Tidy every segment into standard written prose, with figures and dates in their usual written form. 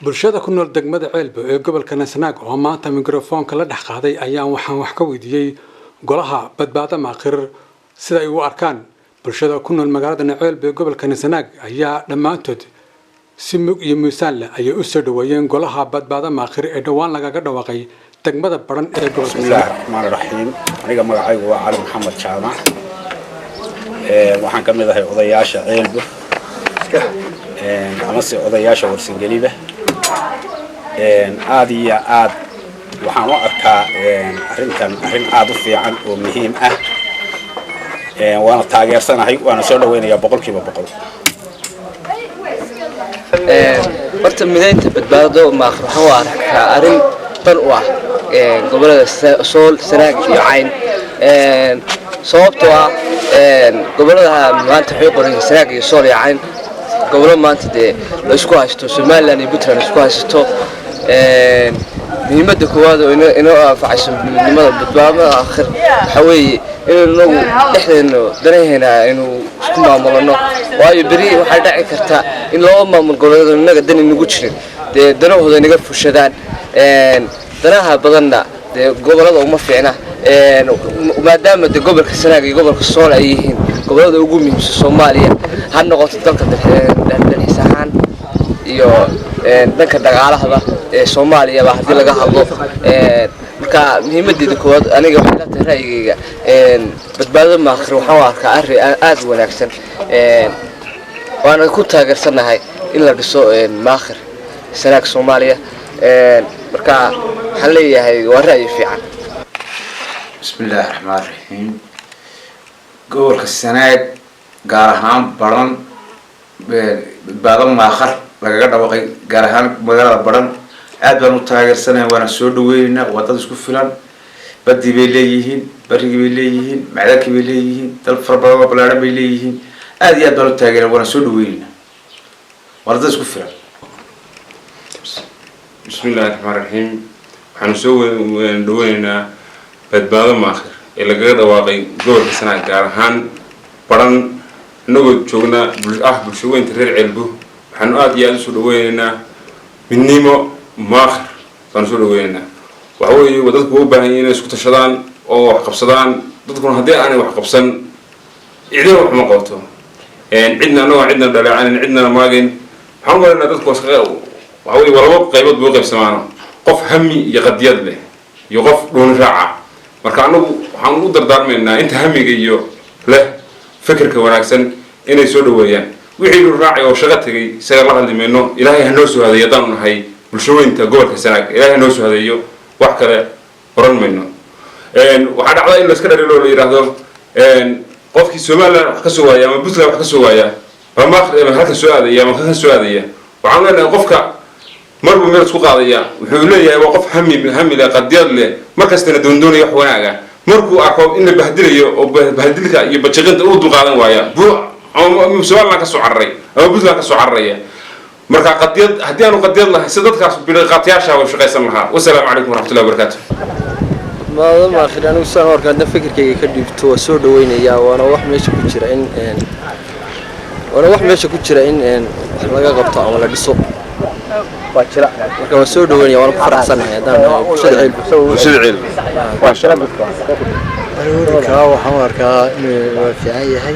bulshada ku nool degmada Ceelbo ee gobolka Nasnaag oo maanta mikrofoonka la dhex qaaday ayaan waxaan wax ka weydiiyay golaha badbaado maaqir sida ay u arkaan bulshada ku nool magaalada Ceelbo ee gobolka Nasnaag ayaa dhamaantood si mug iyo miisaan leh ay u soo dhaweeyeen golaha badbaado maaqir ee dhawaan laga dhawaaqay degmada baran ee gobolka Bismillahirrahmanirrahiim aniga magacaygu waa Cali Maxamed Jaamac waxaan ka mid ahay odayaasha Ceelbo ama si odayaasha Warsangeliba aad iyo aad waxaan u arkaa arrin aad u fiican oo muhiim ah waana taageersanahay waana soo dhaweynayaa boqolkiiba boqol horta mideynta badbaado maaqir waxaan u arkaa arrin dan u ah gobolada Sool Sanaag iyo Cayn sababtoo ah gobolada maanta waxay qoran Sanaag iyo Sool iyo Cayn gobolo maanta la isku haysto Somaliland iyo Puntland isku haysto muhiimadda koowaad oo inoo anfacayso midnimada badbaado aakhir waxa weeye inuu dhexdeena danaheena inuu isku maamulno waayo bari waxa dhici karta in loo maamul gobolada inaga dan inagu jirin danahooda inaga fushadaan danaha badanna gobolada uma fiicna maadaama gobolka Sanaag iyo gobolka Sool ay yihiin gobolada ugu muhiimsan Soomaaliya ha noqoto dalka dalxiisahan iyo danka dhaqaalaha ee Soomaaliya ba hadii laga hadlo marka muhiimadda koowaad aniga waxa la tahay raayigayga badbaado maaqir waxaan u arkaa arrin aad u wanaagsan waana ku taageersanahay in la dhiso maaqir Sanaag Soomaaliya marka waxaan leeyahay waa ra'yi fiican Bismillahirrahmanirrahiim gobolka Sanaag gaar ahaan baran badbaado maaqir laga dhawaaqay gaar ahaan magaalada baran aad baan u taageersanahay waana soo dhaweynaa wadada isku filan baddi bay leeyihiin barigi bay leeyihiin macdalki bay leeyihiin dal farbaado balaaran bay leeyihiin aad iyo aad baan u taageeraa waana soo dhaweynaa wadada isku filan Bismillahirrahmanirrahiim waxaan soo dhaweynaa badbaado maaqir ee laga dhawaaqay gobolka Sanaag gaar ahaan baran inagoo joogna bulshooyinka reer Ceelbo waxaan aad iyo aad u soo dhaweynaynaa midnimo maaqir baan soo dhaweynaynaa waxa weeye dadku u baahan yihiin inay isku tashadaan oo wax qabsadaan dadkuna haddii aanay wax qabsan cidina wax ma qabto cidna anagoo cidna dhaleecanin cidna maagin waxaan u maleynaa dadku waxa weeye laba qaybood buu qaybsamaano qof hami iyo qadiyad leh iyo qof dhuuni raaca marka anagu waxaan u dardaarmaynaa inta hamiga iyo leh fikirka wanaagsan inay soo dhaweeyaan wixii uu raacay oo shaqo tagay isaga la hadlimayno ilaahay ha noo soo hadeeyo daan nahay bulshooyinka gobolka Sanaag ilaahay ha noo soo hadeeyo wax kale oran mayno waxa dhacday in la iska dhareelo la yiraahdo qofkii Soomaaliland wax ka soo waaya ama Puntland wax ka soo waaya maaqir halka soo aadaya ama ka soo aadaya waxaan leenahay qofka marba meel isku qaadaya wuxuu leeyahay waa qof hami leh qadiyad leh markastana doondoonaya wax wanaaga markuu arko in la bahdilayo oo bahdilka iyo bajaqinta uu dulqaadan waaya ama Soomaaliland ka soo carray ama Puntland ka soo carraya marka qadiyad haddii aanu qadiyad lahayn si dadkaas bilaqaatiyaasha way shaqaysan lahaa wassalaamu calaykum waraxmatullahi wabarakaatuh badbaado maaqir anigu saan warkaadna fikirkayga ka dhiibto waa soo dhaweynayaa waana wax meesha ku jira in laga qabto ama la dhiso marka waa soo dhaweynaya waana ku faraxsanahay haddaan bulshada Ceelbo waxaan arkaa inuu fiican yahay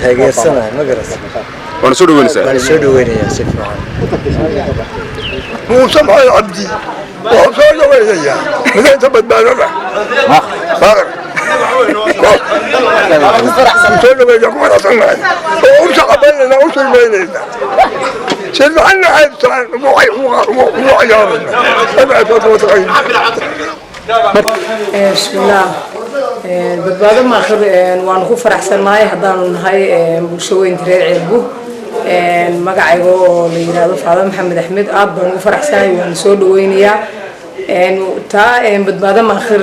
taageersanahay ma garasay waana soo dhaweynaysaa waan soo dhaweynayaa si fiican موسى محمد عبدي وحصل ويايا ماذا تبدل له ما فرق مسؤول وياك ما صنع وش قبلنا وش بيننا شد عنا عيب صار مو عيارنا ابعد وتغير بسم الله badbaado maaqir waan ku faraxsanahay haddaan nahay bulshooyinka reer Ceelbo magacayga oo la yiraahdo Faadama Maxamed Axmed aad baan ugu faraxsanahay waan soo dhaweynayaa badbaado maaqir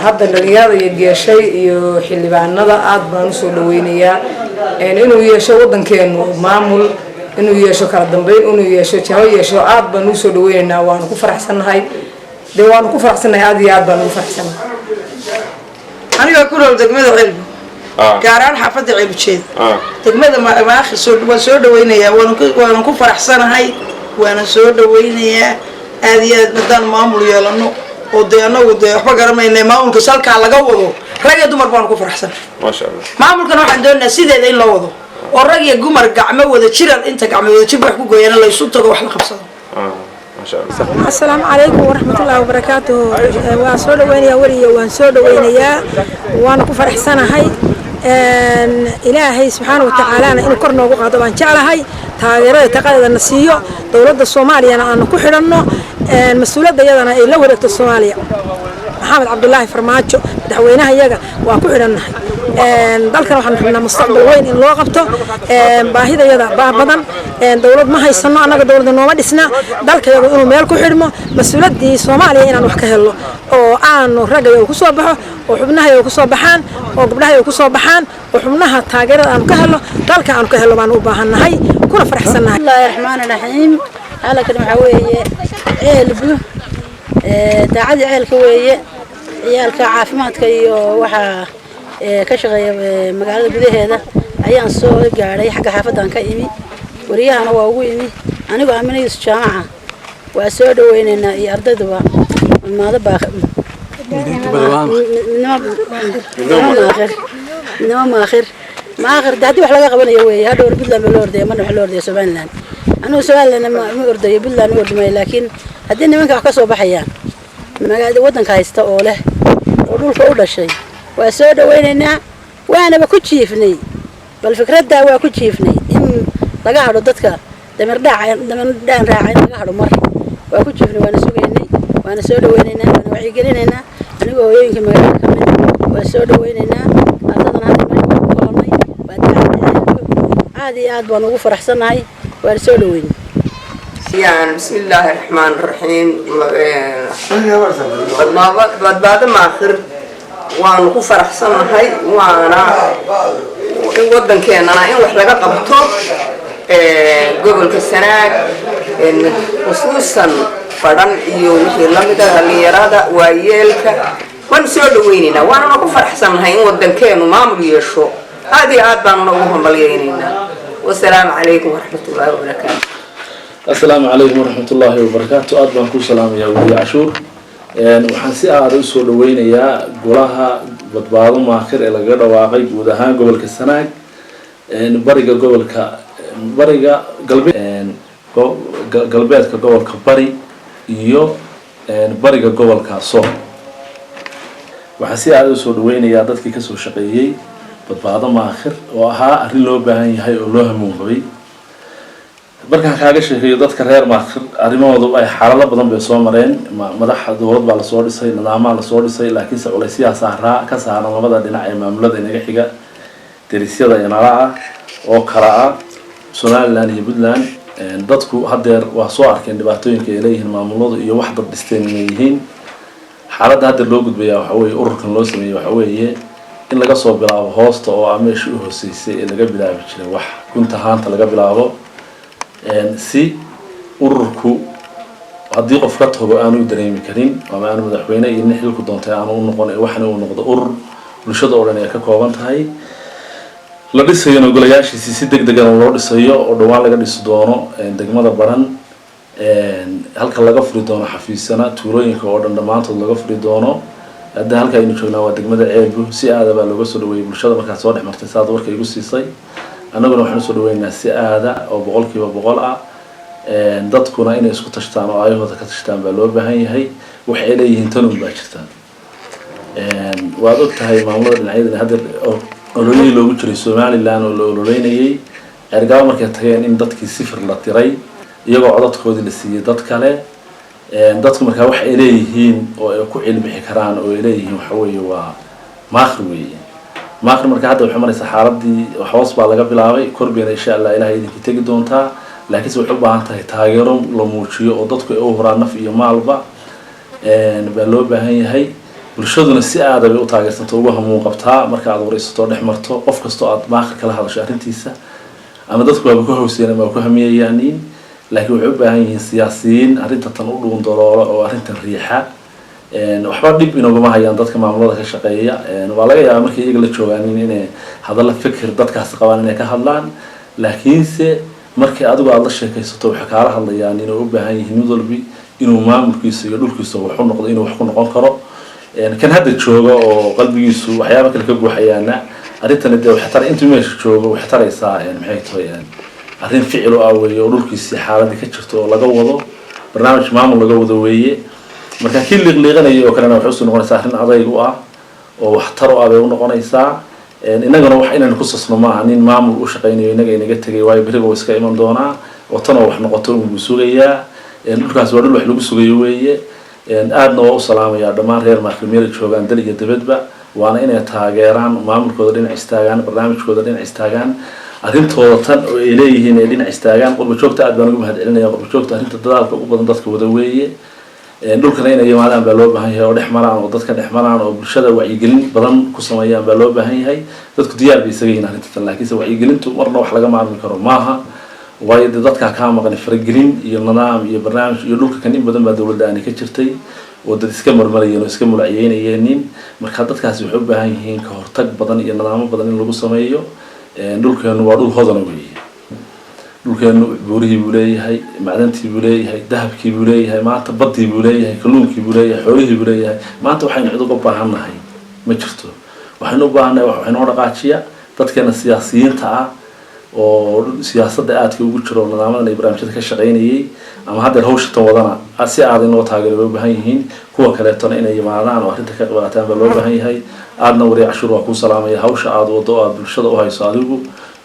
hadda dhalinyarada iyo geeshay iyo xildhibaanada aad baan u soo dhaweynayaa inuu yeesho wadankeenu maamul inuu yeesho kala dambeyn inuu yeesho jaho yeesho aad baan u soo dhaweynaynaa waan ku faraxsanahay waan ku faraxsanahay aad iyo aad baan ugu faraxsanahay aniga ku nool degmada Ceelbo gaaraan xaafadda Ceelbo jeed degmada maaqir soo dhaweynaya waan ku faraxsanahay وانا سو دوينيا aad madaan maamul yeelano oo deeanagu waxba garanayna maamulka salka laga wado rag iyo dumar baan ku faraxsan ma sha Allah maamulkan waxaan doonayaa sideeda in la wado oo rag iyo dumar gacmo wada jiran inta gacmo wada jir wax ku gooyana la isu tago wax la qabsado ma sha Allah assalaamu calaykum waraxmatullaahi wabarakaatuh waa soo dhaweynayaa wariyo waan soo dhaweynayaa waan ku faraxsanahay ilaahay subxaanahu wa ta'aala inuu kor noogu qaado baan jeclahay taageerada taqaadada nasiyo dawladda Soomaaliya aan ku xidhanno mas'uuliyadda iyadana ay la wareegto Soomaaliya maxamed cabdullaahi farmaajo madaxweynaha iyaga waa ku xidhannahay dalkan waxaan rabnaa mustaqbal weyn in loo qabto baahida iyada badan dawlad ma haysano anaga dawladda nooma dhisna dalka iyaga inuu meel ku xidhmo mas'uuliyaddii Soomaaliya inaan wax ka helno oo aanu ragayo ku soo baxo oo xubnaha ay ku soo baxaan oo gabdhaha ay ku soo baxaan oo xubnaha taageerada aan ka helno dalka aan ka helno baan u baahannahay kuna faraxsanahay bismillahir rahmaanir rahiim halkan waxa weeye ceelbu daacad ceelka weeye ciyaalka caafimaadka iyo waxa ka shaqeeya magaalada gudaheeda ayaan soo gaaray xagga xaafadan ka imi wariyahana waa ugu imi anigu aaminayis jaamaca waa soo dhaweynaynaa iyo ardayduba maada baa ما آخر دادي وحلا قبنا يوي هذا ورد بدلا بالوردية ما نروح الوردية سبحان أنا سؤال أنا ما وردية بدلا نورد ما لكن هدينا منك عكسوا بحيان ما قاعد ودن كايستا أوله ودول فوق الشيء وأسود ويننا وأنا بكون شيفني بالفكرة ده وأكون شيفني إن لقاه ردتك دمر راعي لقاه مر وأكون شيفني وأنا سويني وأنا سود ويننا وأنا وعي قريننا أنا وياك ما كمان وأسود ويننا هذه عاد بنوقف فرحسن هاي ورسولوين. يعني بسم الله الرحمن الرحيم. بعد ما آخر ونوقف فرحسن هاي وأنا ودن كأن أنا إن وحلا قبضته قبل كسنة خصوصا فرن يوم لما ده اللي يرادا ويلك ونسولويننا وأنا نوقف فرحسن هاي ودن كأن ما مريشوا. هذه عاد بنوقفهم باليننا. والسلام عليكم ورحمة الله وبركاته. السلام عليكم ورحمة الله وبركاته. أدبانكم سلام يا ولي عاشور. وحنسي أعرض سولوين يا قولها بتبعض ماخر إلى غير واقعي وده قبل كسنة بريجا قبل بريجا قلبيات كقبل كبري يو بريجا قبل كصوم. وحنسي أعرض سولوين يا ضدك كسر شقيي. badbaado maakhir oo ahaa arrin loo baahan yahay oo loo hamuunqabay markaan kaaga sheekeeyo dadka reer maakhir arrimahoodu ay xaalado badan bay soo mareen madaxa dowlad baa la soo dhisay nidaamaha la soo dhisay laakiinse culaysyada saaraa ka saaran labada dhinac ee maamulada inaga xiga derisyada inala ah oo kala ah Somaliland iyo Puntland dadku hadeer waa soo arkeen dhibaatooyinka ay leeyihiin maamuladu iyo wax dad dhisteen inay yihiin xaaladda hadda loo gudbayaa waxa weeye ururkan loo sameeyay waxa weeye in laga soo bilaabo hoosta oo ameesha u hooseysay ee laga bilaabi jiray wax gunta haanta laga bilaabo si ururku haddii qof ka tago aanu dareemi karin ama aanu madaxweyne iyo xilku doontay aanu u noqon ee waxna uu noqdo urur bulshada oo dhan ay ka kooban tahay la dhisayo golayaashiisa si degdeg ah loo dhisayo oo dhawaan laga dhisi doono degmada Baran halka laga furi doono xafiisana tuulooyinka oo dhan dhamaantood laga furi doono hadda halka aynu joognaa waa degmada ceelbu si aad baa looga soo dhaweeyay bulshada marka soo dhexmartay saad warka igu siisay annaguna waxaan soo dhaweynaa si aad oo 100% ah dadkuna inay isku tashtaan oo ayahooda ka tashtaan baa loo baahan yahay wax ay leeyihiin tan baa jirta waad ogtahay maamulada dhinacyada hadda ololihii loogu jiray Somaliland oo loo ololeynayay ergaa markay tageen in dadkii sifir la tiray iyagoo codadkoodii la siiyay dad kale dadku markaa wax ay leeyihiin oo ay ku cilmi karaan oo ay leeyihiin waxa weeye waa maakhir weeye maakhir markaa hadda waxa maraysa xaaladii hoos baa laga bilaabay korbeena insha Allah ilaahay idinka tagi doontaa laakiin waxay u baahan tahay taageero la muujiyo oo dadku ay u horaan naf iyo maalba baa loo baahan yahay bulshaduna si aad ay u taageersanto ugu hamuun qabtaa marka aad waraysato dhex marto qof kasto aad maakhir kala hadasho arrintiisa ama dadku waa ku hawsiyeen ama ku hamiyayaan laakiin wuxuu u baahan yihiin siyaasiyiin arrinta tan u dhuun daloolo oo arrintan riixa waxba dib inaguma hayaan dadka maamulada ka shaqeeya waa laga yaabaa markay iyaga la joogaan inay hadalla fikir dadkaas qabaan inay ka hadlaan laakiinse markii adigu aad la sheekaysato waxay kaala hadlayaan inay u baahan yihiin mid walbi inuu maamulkiisa iyo dhulkiisa wax u noqdo inuu wax ku noqon karo kan hadda jooga oo qalbigiisu waxyaabo kale ka buuxayaana arrintan dee waxay taray intuu meesha joogo waxay taraysaa maxay tahay arrin ficil oo ah weeye oo dhulkiisii xaaladii ka jirto oo laga wado barnaamij maamul laga wado weeye marka kii liiqliiqanaya oo kalena waxay usoo noqonaysaa arrin adayg u ah oo waxtar u ah bay u noqonaysaa innagana wax inaynu ku sasno maaha nin maamul u shaqaynayo innaga inaga tegay waayo beriga iska iman doonaa oo tan oo wax noqoto inuu sugayaa dhulkaas waa dhul wax lagu sugayo weeye aadna waa u salaamayaa dhammaan reer Maakhir meel joogaan dal iyo dibadba waana inay taageeraan maamulkooda dhinac istaagaan barnaamijkooda dhinac istaagaan arrintooda tan oo ay leeyihiin ay dhinac istaagaan qurbo joogta aad baan ugu mahadcelinayaa qurbo joogta arrinta dadaalka ugu badan dadka wada weeye dhulkana inay yimaadaan baa loo baahan yahay oo dhex maraan oo dadka dhex maraan oo bulshada wacyigelin badan ku sameeyaan baa loo baahan yahay dadku diyaar bay isaga yihiin arrintan laakiinse wacyigelintu marna wax laga maarmi karo maaha waayo dadka ka maqan faragelin iyo nidaam iyo barnaamij iyo dhulka kan in badan baa dawladda aan ka jirtay oo dad iska marmarayeen oo iska mulciyeynayeen marka dadkaasi waxay u baahan yihiin ka hortag badan iyo nidaamo badan in lagu sameeyo dhulkeenu waa dhul hodan weeye dhulkeenu buurihii buu leeyahay macdantii buu leeyahay dahabkii buu leeyahay maanta badii buu leeyahay kalluunkii buu leeyahay xoolihii buu leeyahay maanta waxaynu cid uga baahannahay ma jirto waxaynu u baahannahay wax inoo dhaqaajiya dadkeena siyaasiyiinta ah oo siyaasadda aadka ugu jiro nidaamadan ay barnaamijyada ka shaqaynayay ama hadda hawshan wadana si aad inoo taageero loo baahan yihiin kuwa kaleetona inay yimaadaan oo arrinta ka qaataan baa loo baahan yahay aadna wari cashuur waa ku salaamaya hawsha aad wado aad bulshada u hayso adigu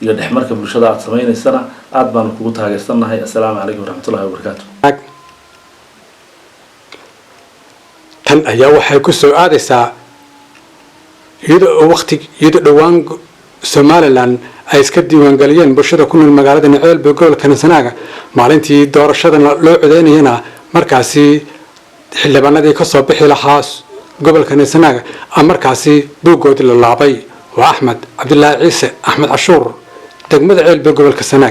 iyo dhexmarka bulshada aad samaynaysana aad baan kugu taageersanahay assalaamu calaykum waraxmatullaahi wabarakaatu tan ayaa waxay ku soo aadaysaa iyadoo dhowaan Somaliland ay iska diiwaangeliyeen bulshada ku nool magaalada Ceelbe gobolka Sanaag maalintii doorashada loo codeynayna markaasi xildhibaanadii ka soo bixi lahaa gobolka Sanaag markaasi buugoodii la laabay waa Axmed Cabdullaahi Ciise Axmed Cashuur degmada Ceelbe gobolka Sanaag